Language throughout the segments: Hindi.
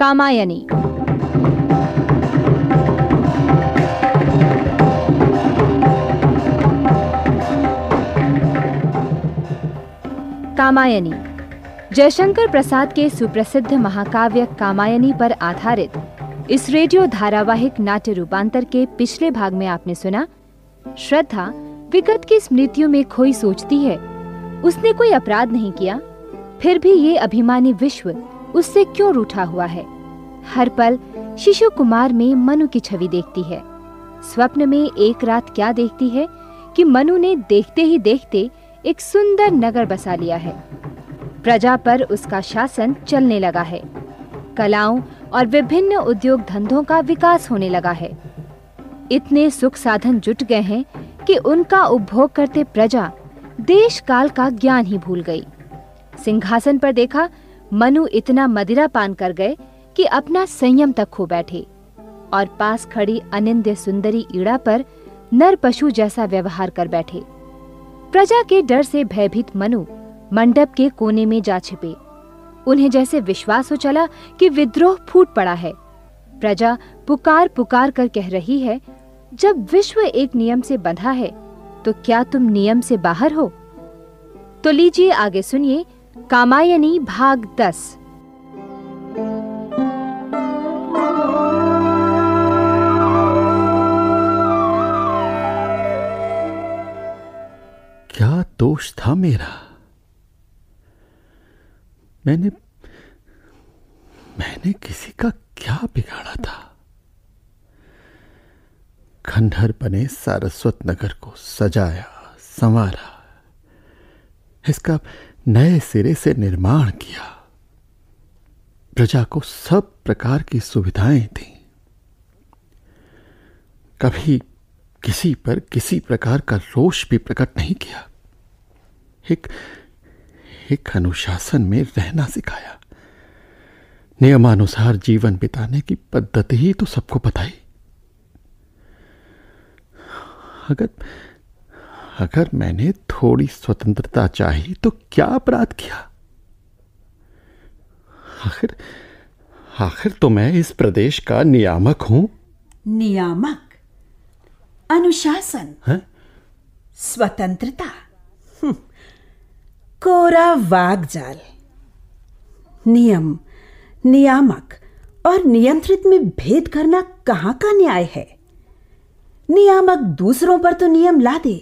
कामायनी। कामायनी जयशंकर प्रसाद के सुप्रसिद्ध महाकाव्य कामायनी पर आधारित इस रेडियो धारावाहिक नाट्य रूपांतर के पिछले भाग में आपने सुना, श्रद्धा विगत की स्मृतियों में खोई सोचती है उसने कोई अपराध नहीं किया, फिर भी ये अभिमानी विश्व उससे क्यों रूठा हुआ है। हर पल शिशु कुमार में मनु की छवि देखती है। स्वप्न में एक रात क्या देखती है कि मनु ने देखते ही देखते एक सुंदर नगर बसा लिया है। प्रजा पर उसका शासन चलने लगा है। कलाओं और विभिन्न उद्योग धंधों का विकास होने लगा है। इतने सुख साधन जुट गए हैं कि उनका उपभोग करते प्रजा देश काल का ज्ञान ही भूल गई। सिंहासन पर देखा मनु इतना मदिरा पान कर गए कि अपना संयम तक खो बैठे और पास खड़ी अनिंद्य सुंदरी ईड़ा पर नर पशु जैसा व्यवहार कर बैठे। प्रजा के डर से भयभीत मनु मंडप के कोने में जा छिपे। उन्हें जैसे विश्वास हो चला कि विद्रोह फूट पड़ा है। प्रजा पुकार पुकार कर कह रही है, जब विश्व एक नियम से बंधा है तो क्या तुम नियम से बाहर हो? तो लीजिए आगे सुनिए कामायनी भाग 10। क्या दोष था मेरा? मैंने किसी का क्या बिगाड़ा था? खंडहर बने सारस्वत नगर को सजाया, संवारा, इसका नए सिरे से निर्माण किया, प्रजा को सब प्रकार की सुविधाएं दी, कभी किसी पर किसी प्रकार का रोष भी प्रकट नहीं किया, एक अनुशासन में रहना सिखाया, नियमानुसार जीवन बिताने की पद्धति ही तो सबको बताई। अगर मैंने थोड़ी स्वतंत्रता चाही तो क्या अपराध किया? आखिर तो मैं इस प्रदेश का नियामक हूं। नियामक, अनुशासन, स्वतंत्रता, कोरा वागजाल। नियम, नियामक और नियंत्रित में भेद करना कहां का न्याय है? नियामक दूसरों पर तो नियम ला दे,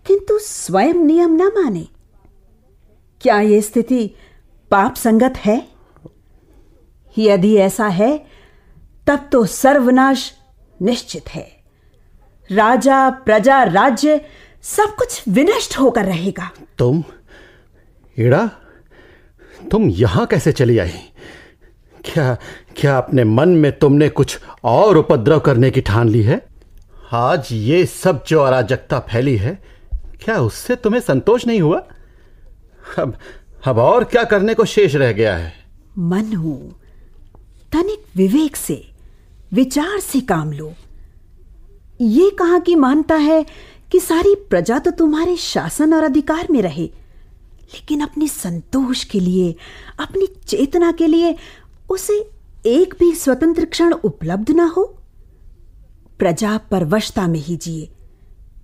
किंतु स्वयं नियम न माने। क्या यह स्थिति पाप संगत है? यदि ऐसा है तब तो सर्वनाश निश्चित है। राजा, प्रजा, राज्य सब कुछ विनष्ट होकर रहेगा। तुम ईड़ा, तुम यहां कैसे चली आई? क्या अपने मन में तुमने कुछ और उपद्रव करने की ठान ली है? आज ये सब जो अराजकता फैली है, क्या उससे तुम्हें संतोष नहीं हुआ? अब और क्या करने को शेष रह गया है? मनु, तनिक विवेक से, विचार से काम लो। ये कहां की मानता है कि सारी प्रजा तो तुम्हारे शासन और अधिकार में रहे, लेकिन अपने संतोष के लिए, अपनी चेतना के लिए उसे एक भी स्वतंत्र क्षण उपलब्ध ना हो? प्रजा परवशता में ही जिए,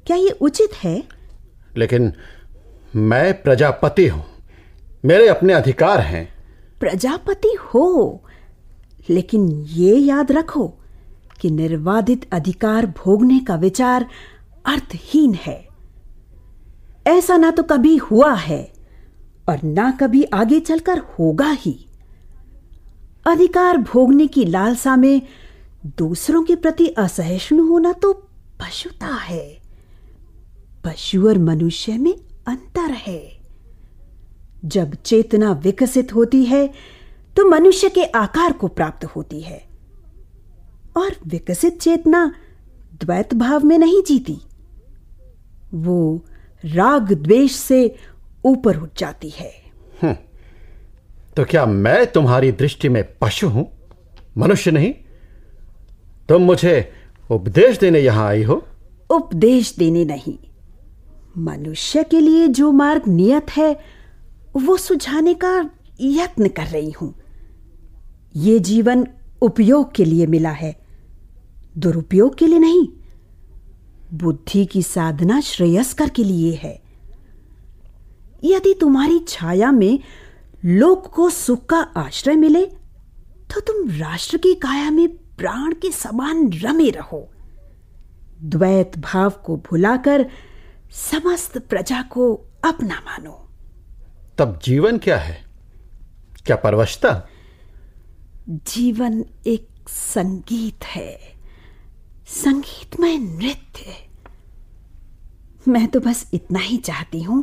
क्या ये उचित है? लेकिन मैं प्रजापति हूं, मेरे अपने अधिकार हैं। प्रजापति हो, लेकिन ये याद रखो कि निर्वाधित अधिकार भोगने का विचार अर्थहीन है। ऐसा ना तो कभी हुआ है और ना कभी आगे चलकर होगा ही। अधिकार भोगने की लालसा में दूसरों के प्रति असहिष्णु होना तो पशुता है। पशु और मनुष्य में अंतर है। जब चेतना विकसित होती है तो मनुष्य के आकार को प्राप्त होती है, और विकसित चेतना द्वैत भाव में नहीं जीती, वो राग द्वेष से ऊपर उठ जाती है। तो क्या मैं तुम्हारी दृष्टि में पशु हूं, मनुष्य नहीं? तुम मुझे उपदेश देने यहां आई हो? उपदेश देने नहीं, मनुष्य के लिए जो मार्ग नियत है वो सुझाने का यत्न कर रही हूं। ये जीवन उपयोग के लिए मिला है, दुरुपयोग के लिए नहीं। बुद्धि की साधना श्रेयस्कर के लिए है। यदि तुम्हारी छाया में लोक को सुख का आश्रय मिले तो तुम राष्ट्र की काया में प्राण के समान रमे रहो। द्वैत भाव को भुलाकर समस्त प्रजा को अपना मानो। तब जीवन क्या है? क्या परवशता? जीवन एक संगीत है, संगीतमय नृत्य। मैं तो बस इतना ही चाहती हूं,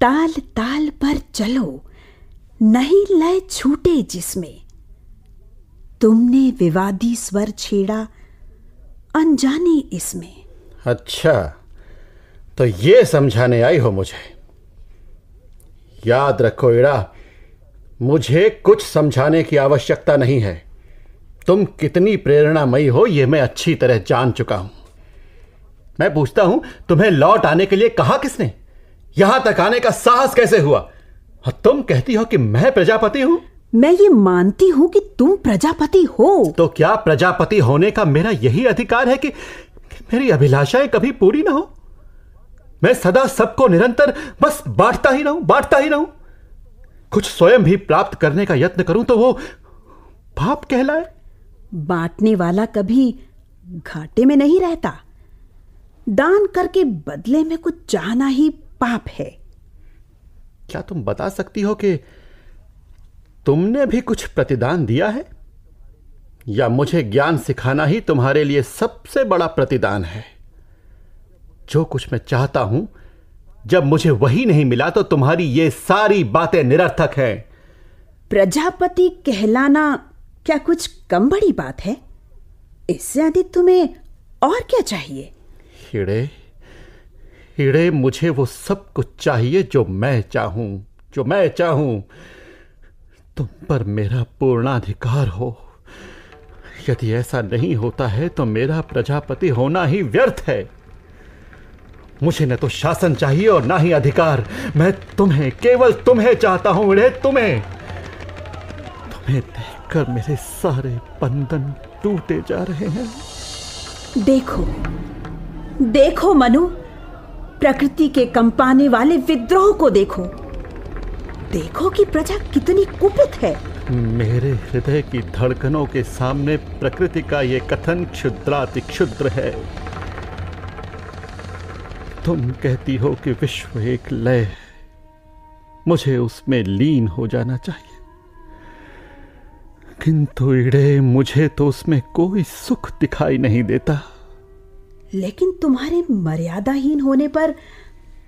ताल ताल पर चलो, नहीं लय छूटे जिसमें। तुमने विवादी स्वर छेड़ा, अनजाने इसमें। अच्छा, तो ये समझाने आई हो मुझे। याद रखो इड़ा, मुझे कुछ समझाने की आवश्यकता नहीं है। तुम कितनी प्रेरणामयी हो ये मैं अच्छी तरह जान चुका हूं। मैं पूछता हूं, तुम्हें लौट आने के लिए कहा किसने? यहां तक आने का साहस कैसे हुआ? और तुम कहती हो कि मैं प्रजापति हूं। मैं ये मानती हूं कि तुम प्रजापति हो। तो क्या प्रजापति होने का मेरा यही अधिकार है कि मेरी अभिलाषाएं कभी पूरी ना हो? मैं सदा सबको निरंतर बस बांटता ही रहूं। कुछ स्वयं भी प्राप्त करने का यत्न करूं तो वो पाप कहलाए। बांटने वाला कभी घाटे में नहीं रहता। दान करके बदले में कुछ चाहना ही पाप है। क्या तुम बता सकती हो कि तुमने भी कुछ प्रतिदान दिया है, या मुझे ज्ञान सिखाना ही तुम्हारे लिए सबसे बड़ा प्रतिदान है? जो कुछ मैं चाहता हूं, जब मुझे वही नहीं मिला तो तुम्हारी ये सारी बातें निरर्थक हैं। प्रजापति कहलाना क्या कुछ कम बड़ी बात है? इससे अधिक तुम्हें और क्या चाहिए? हीड़े, मुझे वो सब कुछ चाहिए जो मैं चाहूं। तुम पर मेरा पूर्णाधिकार हो। यदि ऐसा नहीं होता है तो मेरा प्रजापति होना ही व्यर्थ है। मुझे न तो शासन चाहिए और ना ही अधिकार। मैं तुम्हें, केवल तुम्हें चाहता हूं हीड़े, तुम्हें देखकर मेरे सारे बंधन टूटे जा रहे हैं। देखो मनु, प्रकृति के कंपाने वाले विद्रोह को देखो कि प्रजा कितनी कुपित है। मेरे हृदय की धड़कनों के सामने प्रकृति का ये कथन क्षुद्राति क्षुद्र है। तुम कहती हो कि विश्व एक लय है, मुझे उसमें लीन हो जाना चाहिए, किंतु इड़े मुझे तो उसमें कोई सुख दिखाई नहीं देता। लेकिन तुम्हारे मर्यादाहीन होने पर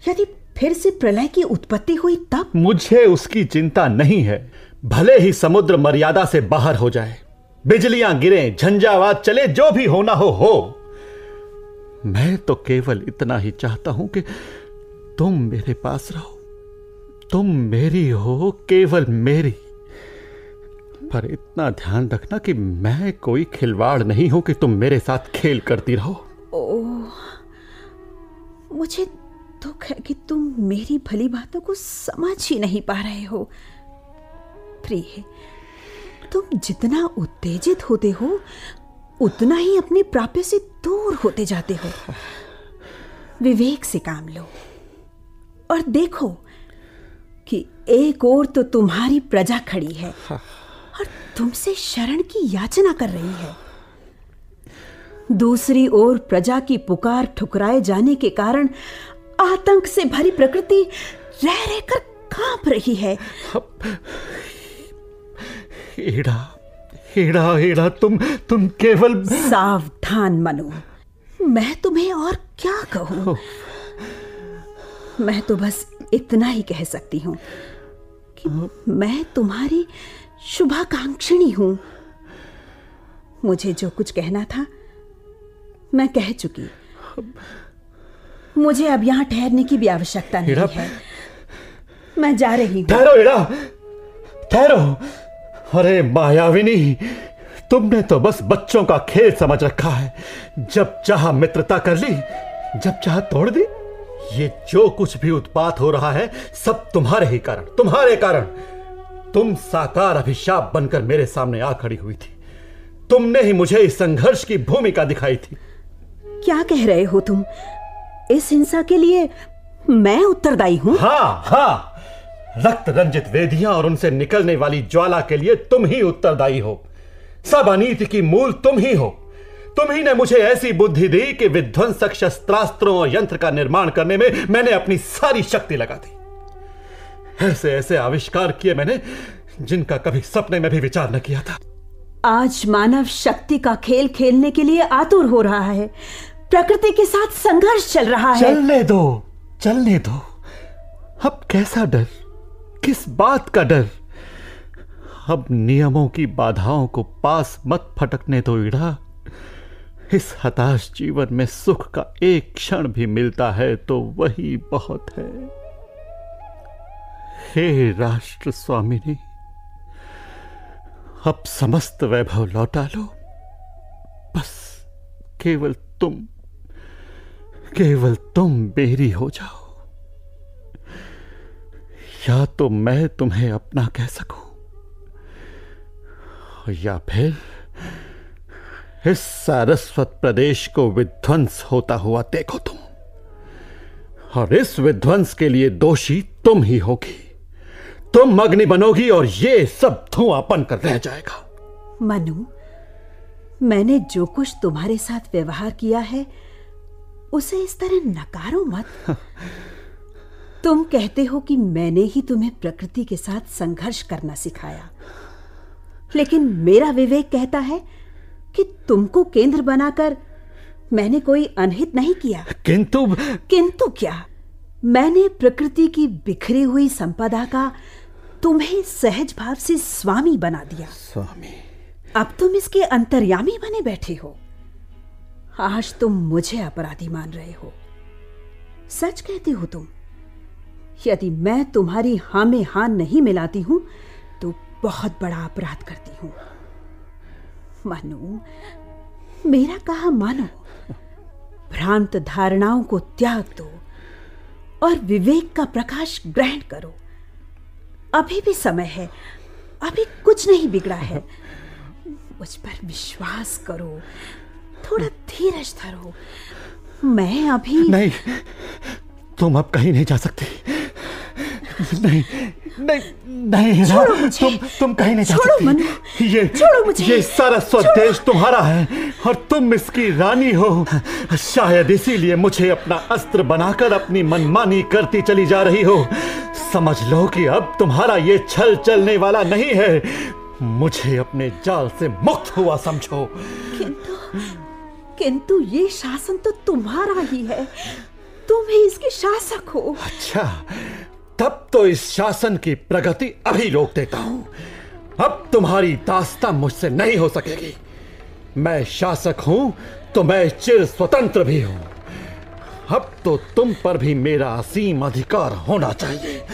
यदि फिर से प्रलय की उत्पत्ति हुई तब? मुझे उसकी चिंता नहीं है। भले ही समुद्र मर्यादा से बाहर हो जाए, बिजलियां गिरें, झंझावात चले, जो भी होना हो। मैं तो केवल इतना ही चाहता हूं कि तुम मेरे पास रहो। तुम मेरी हो, केवल मेरी। पर इतना ध्यान रखना कि मैं कोई खिलवाड़ नहीं हूं कि तुम मेरे साथ खेल करती रहो। ओह, मुझे दुख है कि तुम मेरी भली बातों को समझ ही नहीं पा रहे हो। प्रिय, तुम जितना उत्तेजित होते हो उतना ही अपने प्राप्य से दूर होते जाते हो। विवेक से काम लो और देखो कि एक ओर तो तुम्हारी प्रजा खड़ी है और तुमसे शरण की याचना कर रही है, दूसरी ओर प्रजा की पुकार ठुकराए जाने के कारण आतंक से भरी प्रकृति रह रहकर कांप रही है। हेड़ा, तुम केवल। सावधान मनु, मैं तुम्हें और क्या कहूं। मैं तो बस इतना ही कह सकती हूं कि मैं तुम्हारी शुभाकांक्षिणी हूं। मुझे जो कुछ कहना था मैं कह चुकी। मुझे अब यहां ठहरने की भी आवश्यकता नहीं है। मैं जा रही हूं। ठहरो हीड़ा, ठहरो। अरे मायाविनी, तुमने तो बस बच्चों का खेल समझ रखा है। जब चाहा मित्रता कर ली, जब चाहा तोड़ दी। ये जो कुछ भी उत्पात हो रहा है सब तुम्हारे ही कारण, तुम्हारे कारण। तुम साकार अभिशाप बनकर मेरे सामने आ खड़ी हुई थी। तुमने ही मुझे इस संघर्ष की भूमिका दिखाई थी। क्या कह रहे हो तुम? इस हिंसा के लिए मैं उत्तरदायी हूं? हाँ, रक्त रंजित वेदियां और उनसे निकलने वाली ज्वाला के लिए तुम ही उत्तरदायी हो। सब अनीति की मूल तुम ही हो। तुम ही ने मुझे ऐसी बुद्धि दी कि विध्वंसक शस्त्रास्त्रों और यंत्र का निर्माण करने में मैंने अपनी सारी शक्ति लगा दी। ऐसे ऐसे आविष्कार किए मैंने जिनका कभी सपने में भी विचार न किया था। आज मानव शक्ति का खेल खेलने के लिए आतुर हो रहा है। प्रकृति के साथ संघर्ष चल रहा है। चलने दो। अब कैसा डर? किस बात का डर? अब नियमों की बाधाओं को पास मत फटकने दो ईड़ा। इस हताश जीवन में सुख का एक क्षण भी मिलता है तो वही बहुत है। हे राष्ट्र स्वामिनी, अब समस्त वैभव लौटा लो। बस केवल तुम मेरी हो जाओ। या तो मैं तुम्हें अपना कह सकूं, या फिर इस सारस्वत प्रदेश को विध्वंस होता हुआ देखो तुम। और इस विध्वंस के लिए दोषी तुम ही होगी। तुम अग्नि बनोगी और ये सब धुआं बनकर रह जाएगा। मनु, मैंने जो कुछ तुम्हारे साथ व्यवहार किया है उसे इस तरह नकारो मत। तुम कहते हो कि मैंने ही तुम्हें प्रकृति के साथ संघर्ष करना सिखाया, लेकिन मेरा विवेक कहता है कि तुमको केंद्र बनाकर मैंने कोई अनहित नहीं किया। किंतु क्या? मैंने प्रकृति की बिखरी हुई संपदा का तुम्हें सहज भाव से स्वामी बना दिया। स्वामी? अब तुम इसके अंतर्यामी बने बैठे हो। आज तुम मुझे अपराधी मान रहे हो। सच कहते हो तुम? यदि मैं तुम्हारी हां में हां नहीं मिलाती हूं तो बहुत बड़ा अपराध करती हूं। मनु, मेरा कहा मानो। भ्रांत धारणाओं को त्याग दो और विवेक का प्रकाश ग्रहण करो। अभी भी समय है, अभी कुछ नहीं बिगड़ा है। मुझ पर विश्वास करो, थोड़ा धीरज धरो। मैं अभी नहीं, तुम अब कहीं नहीं जा सकती। नहीं, छोड़ो मुझे। तुम कहीं नहीं जा सकती। छोड़ो मुझे। ये सारा स्वदेश तुम्हारा है और तुम इसकी रानी हो। शायद इसीलिए मुझे अपना अस्त्र बनाकर अपनी मनमानी करती चली जा रही हो। समझ लो कि अब तुम्हारा ये छल चलने वाला नहीं है। मुझे अपने जाल से मुक्त हुआ समझो। किंतु ये शासन तो तुम्हारा ही है। तुम ही इसके शासक हो। अच्छा, तब तो इस शासन की प्रगति अभी रोक देता हूं। अब तुम्हारी दास्तां मुझसे नहीं हो सकेगी। मैं शासक हूं तो मैं चिर स्वतंत्र भी हूं। अब तो तुम पर भी मेरा असीम अधिकार होना चाहिए।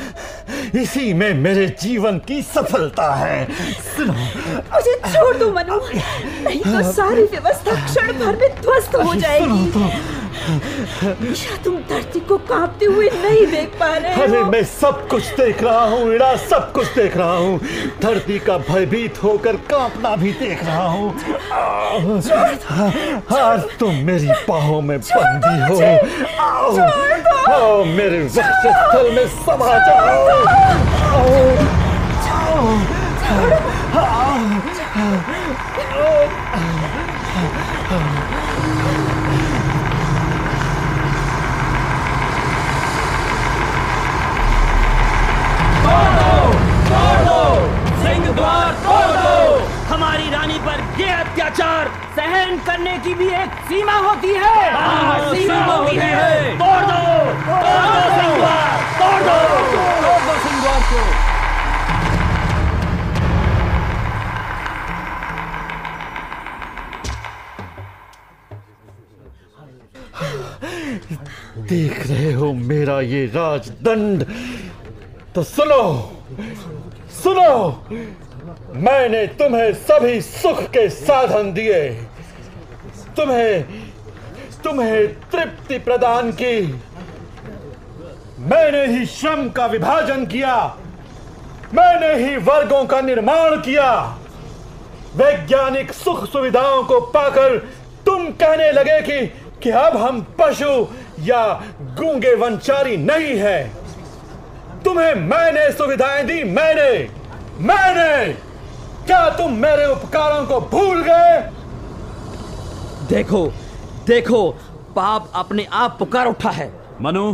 इसी में मेरे जीवन की सफलता है। सुनो, मुझे छोड़ दो मनु, नहीं तो सारी व्यवस्था क्षण भर में ध्वस्त हो जाएगी। या तुम धरती को कांपते हुए नहीं देख पा रहे हो? अरे मैं सब कुछ देख रहा हूँ ईड़ा, सब कुछ देख रहा हूँ। धरती का भयभीत होकर कांपना भी देख रहा हूँ। आज तुम मेरी बाहों में बंदी हो। आओ मेरे वक्षस्थल में समा जाओ। सिंह द्वार तोड़ दो। हमारी रानी पर ये अत्याचार सहन करने की भी एक सीमा होती है। सीमा होती है। तोड़ दो सिंह द्वार, तोड़ दो सिंह द्वार को। देख रहे हो मेरा ये राजदंड? तो सुनो, मैंने तुम्हें सभी सुख के साधन दिए, तुम्हें तृप्ति प्रदान की। मैंने ही श्रम का विभाजन किया। मैंने ही वर्गों का निर्माण किया। वैज्ञानिक सुख सुविधाओं को पाकर तुम कहने लगे कि अब हम पशु या गूंगे वनचारी नहीं है। तुम्हें मैंने सुविधाएं दी, मैंने। क्या तुम मेरे उपकारों को भूल गए? देखो पाप अपने आप पुकार उठा है। मनु,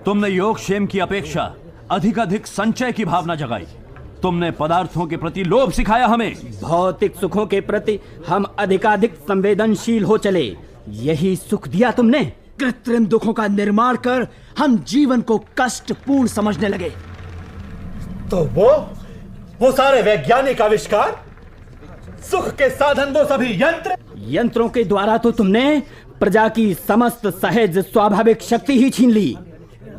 तुमने योगक्षेम की अपेक्षा अधिक संचय की भावना जगाई। तुमने पदार्थों के प्रति लोभ सिखाया हमें। भौतिक सुखों के प्रति हम अधिकाधिक संवेदनशील हो चले। यही सुख दिया तुमने। कृत्रिम दुखों का निर्माण कर हम जीवन को कष्टपूर्ण समझने लगे। तो वो सारे वैज्ञानिक आविष्कार, सुख के साधन, वो सभी यंत्रों के द्वारा तो तुमने प्रजा की समस्त सहज स्वाभाविक शक्ति ही छीन ली।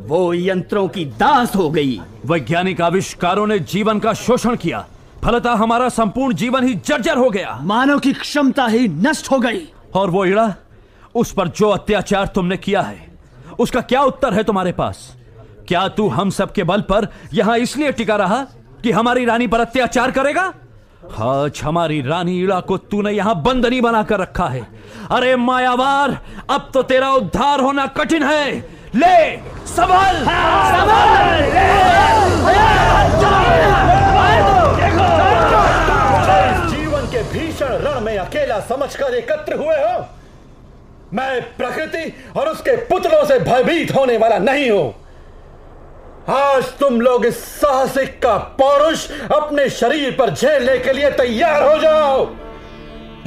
वो यंत्रों की दास हो गई। वैज्ञानिक आविष्कारों ने जीवन का शोषण किया, फलतः हमारा संपूर्ण जीवन ही जर्जर हो गया। मानव की क्षमता ही नष्ट हो गई। और वो इड़ा, उस पर जो अत्याचार तुमने किया है, उसका क्या उत्तर है तुम्हारे पास? क्या तू हम सब के बल पर यहां इसलिए टिका रहा कि हमारी रानी पर अत्याचार करेगा? आज हमारी रानी इड़ा को तूने यहां बंदनी बनाकर रखा है। अरे मायावार, अब तो तेरा उद्धार होना कठिन है। ले संभल, जीवन के भीषण रण में अकेला समझकर एकत्र हुए हो। मैं प्रकृति और उसके पुतलों से भयभीत होने वाला नहीं हूं। आज तुम लोग इस साहसिक का पौरुष अपने शरीर पर झेलने के लिए तैयार हो जाओ।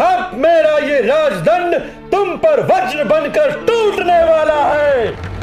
अब मेरा ये राजदंड तुम पर वज्र बनकर टूटने वाला है।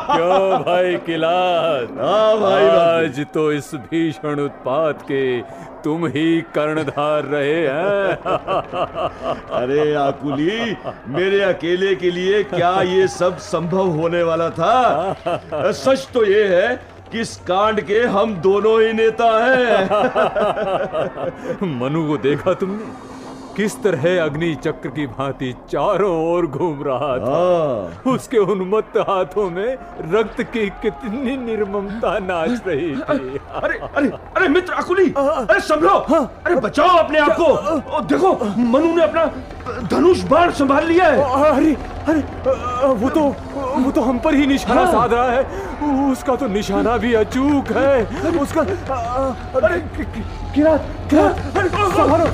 क्यों भाई किलास? हाँ भाई, आज तो इस भीषण उत्पात के तुम ही कर्णधार रहे हैं। अरे आकुली, मेरे अकेले के लिए क्या ये सब संभव होने वाला था? सच तो ये है कि इस कांड के हम दोनों ही नेता हैं। मनु को देखा तुमने? किस तरह अग्नि चक्र की भांति चारों ओर घूम रहा था। उसके उन्मत्त हाथों में रक्त की कितनी निर्ममता नाच रही थी। अरे अरे अरे मित्र आकुली, अरे संभलो, अरे बचाओ अपने आप को। देखो, मनु ने अपना धनुष बाण संभाल लिया है। अरे अरे वो तो हम पर ही निशाना साध रहा है। उसका तो निशाना भी अचूक है। उसका अरे किरात संभालो।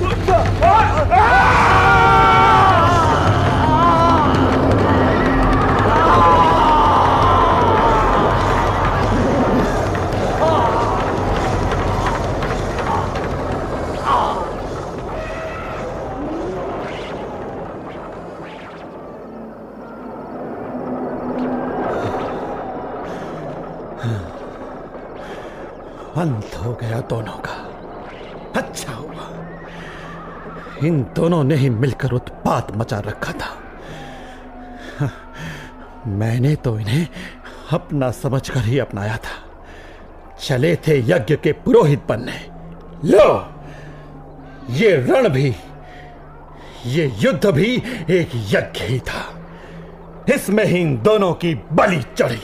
अंत हो गया दोनों का। अच्छा हुआ इन दोनों ने ही मिलकर उत्पात मचा रखा था। मैंने तो इन्हें अपना समझकर ही अपनाया था। चले थे यज्ञ के पुरोहित बनने। लो, ये रण भी, ये युद्ध भी एक यज्ञ ही था। इसमें ही इन दोनों की बलि चढ़ी।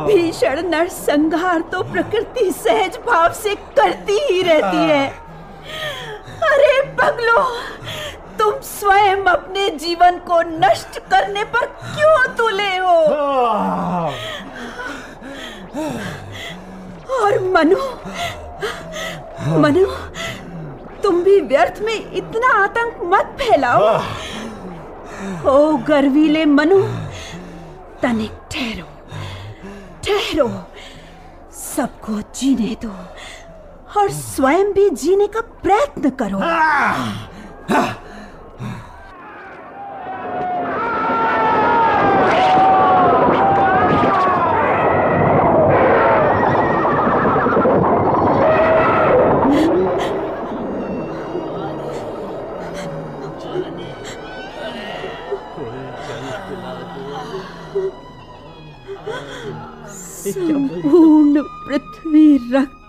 भीषण नरसंहार तो प्रकृति सहज भाव से करती ही रहती है। अरे पगलो, तुम स्वयं अपने जीवन को नष्ट करने पर क्यों तुले हो? और मनु, तुम भी व्यर्थ में इतना आतंक मत फैलाओ। ओ गर्वीले मनु, तनिक ठहरो, सबको जीने दो और स्वयं भी जीने का प्रयत्न करो।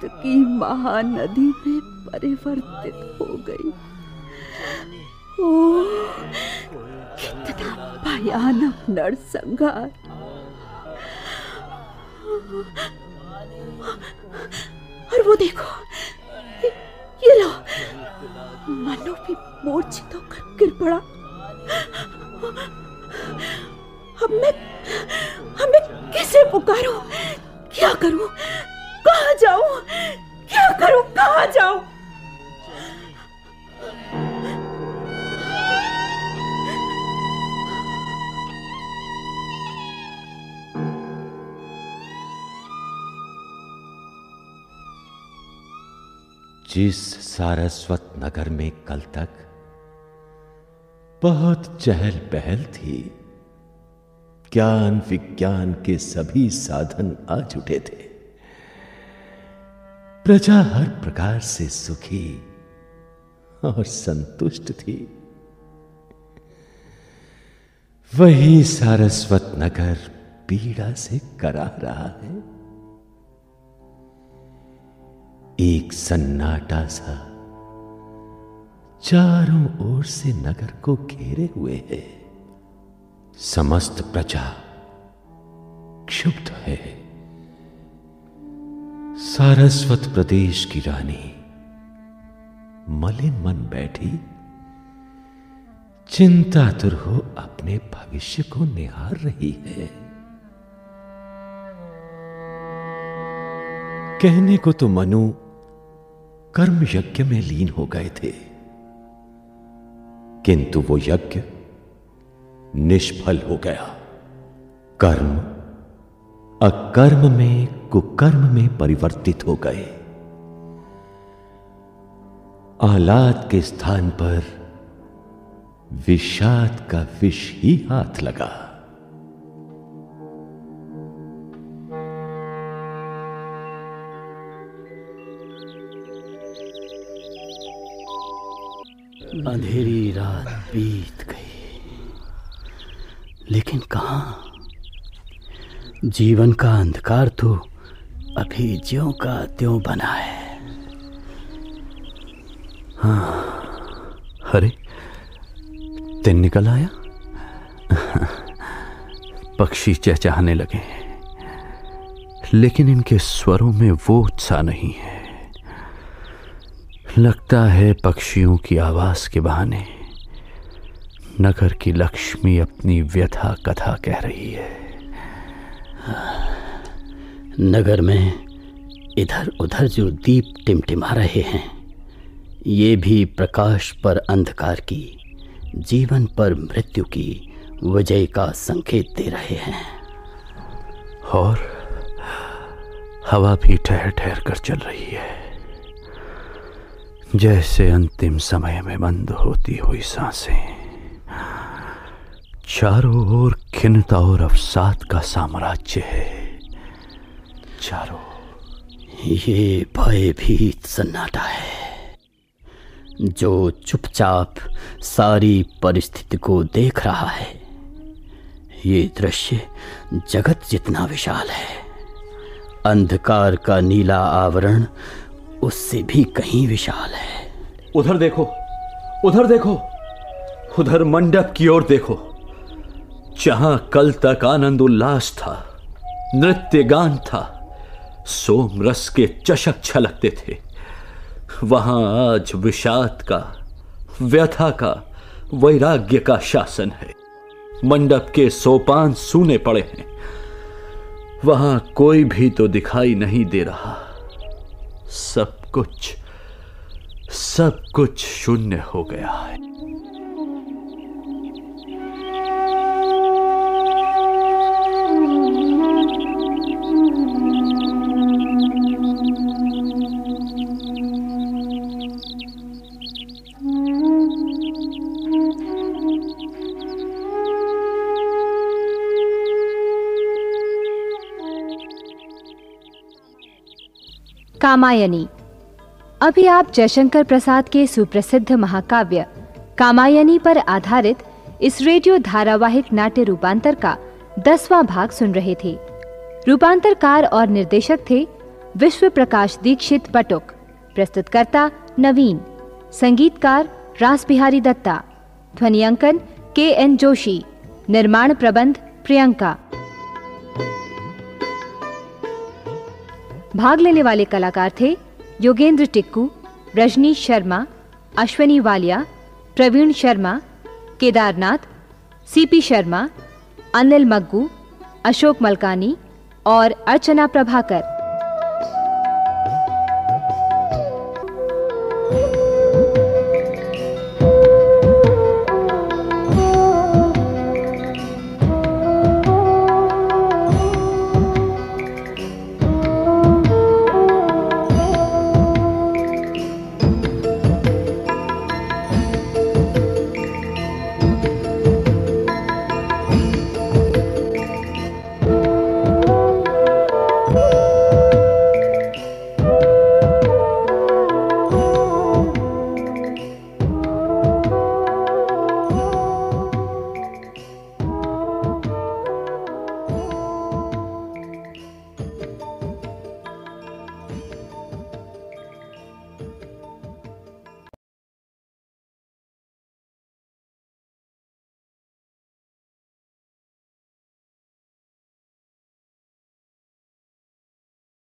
कष्ट की महानदी में परिवर्तित हो गई। ओह, कितना भयानक नरसंहार! और वो देखो, ये लो, मनु भी मूर्छित होकर गिर पड़ा। अब मैं किसे पुकारूं? क्या करूं? कहां जाऊं? क्या करूं? कहां जाऊं? जिस सारस्वत नगर में कल तक बहुत चहल पहल थी, ज्ञान विज्ञान के सभी साधन आ जुटे थे, प्रजा हर प्रकार से सुखी और संतुष्ट थी, वही सारस्वत नगर पीड़ा से करा रहा है। एक सन्नाटा सा चारों ओर से नगर को घेरे हुए है। समस्त प्रजा क्षुब्ध है। सारस्वत प्रदेश की रानी मलिन मन बैठी चिंतातुर हो अपने भविष्य को निहार रही है। कहने को तो मनु कर्म यज्ञ में लीन हो गए थे, किंतु वो यज्ञ निष्फल हो गया। कर्म अकर्म में, कुकर्म में परिवर्तित हो गए। आह्लाद के स्थान पर विषाद का विष ही हाथ लगा। अंधेरी रात बीत गई, लेकिन कहां? जीवन का अंधकार तो अभी ज्यों का त्यों बना है। हाँ, अरे दिन निकल आया। पक्षी चहचहाने लगे, लेकिन इनके स्वरों में वो उत्साह नहीं है। लगता है पक्षियों की आवाज के बहाने नगर की लक्ष्मी अपनी व्यथा कथा कह रही है। नगर में इधर उधर जो दीप टिमटिमा रहे हैं, ये भी प्रकाश पर अंधकार की, जीवन पर मृत्यु की विजय का संकेत दे रहे हैं। और हवा भी ठहर ठहर कर चल रही है, जैसे अंतिम समय में बंद होती हुई सांसें। चारों ओर खिन्नता और अवसाद का साम्राज्य है। चारों ये भयभीत सन्नाटा है, जो चुपचाप सारी परिस्थिति को देख रहा है। ये दृश्य जगत जितना विशाल है। अंधकार का नीला आवरण उससे भी कहीं विशाल है। उधर देखो, उधर देखो, उधर मंडप की ओर देखो। जहां कल तक आनंद उल्लास था, नृत्य गान था, सोम रस के चषक छलकते थे, वहां आज विषाद का, व्यथा का, वैराग्य का शासन है। मंडप के सोपान सूने पड़े हैं, वहां कोई भी तो दिखाई नहीं दे रहा। सब कुछ शून्य हो गया है। कामायनी। अभी आप जयशंकर प्रसाद के सुप्रसिद्ध महाकाव्य कामायनी पर आधारित इस रेडियो धारावाहिक नाट्य रूपांतर का 10वां भाग सुन रहे थे। रूपांतरकार और निर्देशक थे विश्व प्रकाश दीक्षित पटुक। प्रस्तुतकर्ता नवीन। संगीतकार रास बिहारी दत्ता। ध्वनियांकन KN जोशी। निर्माण प्रबंध प्रियंका। भाग लेने वाले कलाकार थे योगेंद्र टिक्कू, रजनीश शर्मा, अश्वनी वालिया, प्रवीण शर्मा, केदारनाथ, CP शर्मा, अनिल मग्गू, अशोक मलकानी और अर्चना प्रभाकर।